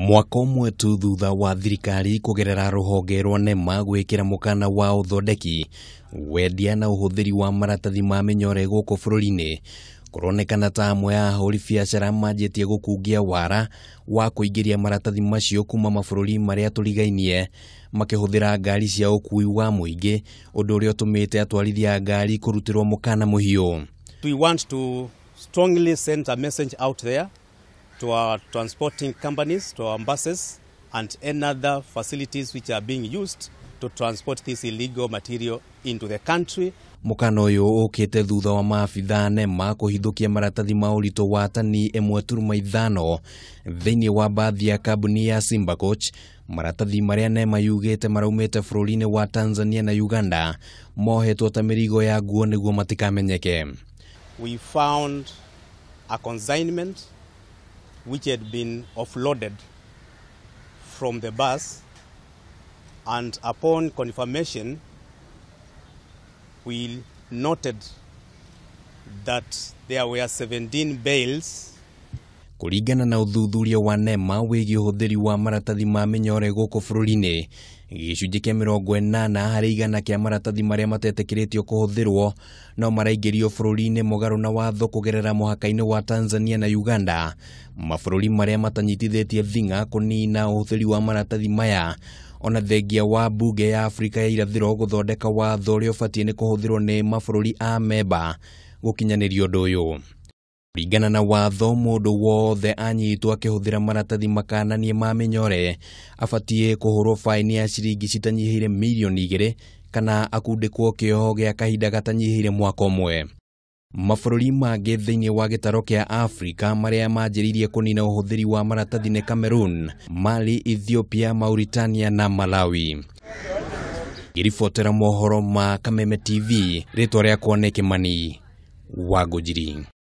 Mwaka ũmwe tu thutha wa thirikari kugerera rũhonge rwa NEMA gwĩkĩra mũkana wa ũthondeki, wendia na ũhũthĩri wa maratathi ma mĩnyore gũkũ bũrũri-inĩ, kũronekana ta amwe ya ahũri biacara manjĩtie gũkungia wara wa kũingĩria maratathi macio kuma mabũrũri marĩa tũrigainie, makĩhũthĩra ngari cia ũkui wa mũingĩ, ũndũ ũrĩa ũtũmĩte atwarithia a ngari kũrutĩrwo mũkana mũhiũ. We want to strongly send a message out there to our transporting companies, to our buses and any other facilities which are being used to transport this illegal material into the country. Mũkana ũyũ ũkĩte thutha wa maabitha NEMA kũhithũkia maratathi ma ũritũ wa tani 1.5 thĩinĩ wa bathi ya kambuni ya Simba Coach, maratathi marĩa NEMA yugĩte maraumĩte bũrũri-inĩ wa Tanzania na Uganda, mohetwo ta mĩrigo ya nguo nĩguo matikamenyeke. We found a consignment which had been offloaded from the bus, and upon confirmation we noted that there were 17 bales. Kũringana na ũthuthuria wa NEMA wĩgiĩ ũhũthĩri wa maratathi ma mĩnyore gũkũ bũrũri-inĩ, gĩcunjĩ kĩa 80% kĩa maratathi marĩa matetĩkĩrĩtio kũhũthĩrwo no maraingĩrio bũrũri-inĩ mũgarũ na watho kũgerera mũhaka-inĩ wa Tanzania na Uganda, mabũrũri marĩa matanyitithĩtie thing'a kũnina ũhũthĩri wa maratathi maya, ona thengia wa mbunge ya Afrika ya irathĩro gũthondeka watho ũrĩa ũbatiĩ nĩ kũhũthĩrwo nĩ mabũrũri a memba gũkinyanĩria ũndũ ũyũ. Kũringana na watho, mũndũ wothe anyitwo akĩhũthĩra maratathi makananie ma mĩnyore abatiĩ kũhũrwo faini ya ciringi citanyihĩire mirioni 2 kana akundĩkwo kĩoho gĩa kahinda gatanyihĩire mwaka ũmwe. Mabũrũri mangĩ thĩinĩ wa gĩtaro kĩa Afrika marĩa manjĩrĩirie kũnina ũhũthĩri wa maratathi nĩ Cameroon, Mali, Ethiopia, Mauritania na Malawi. Ngĩribotera mohoro ma Kameme TV, rĩtwa rĩakwa nĩ Kĩmani wa Ngũnjiri.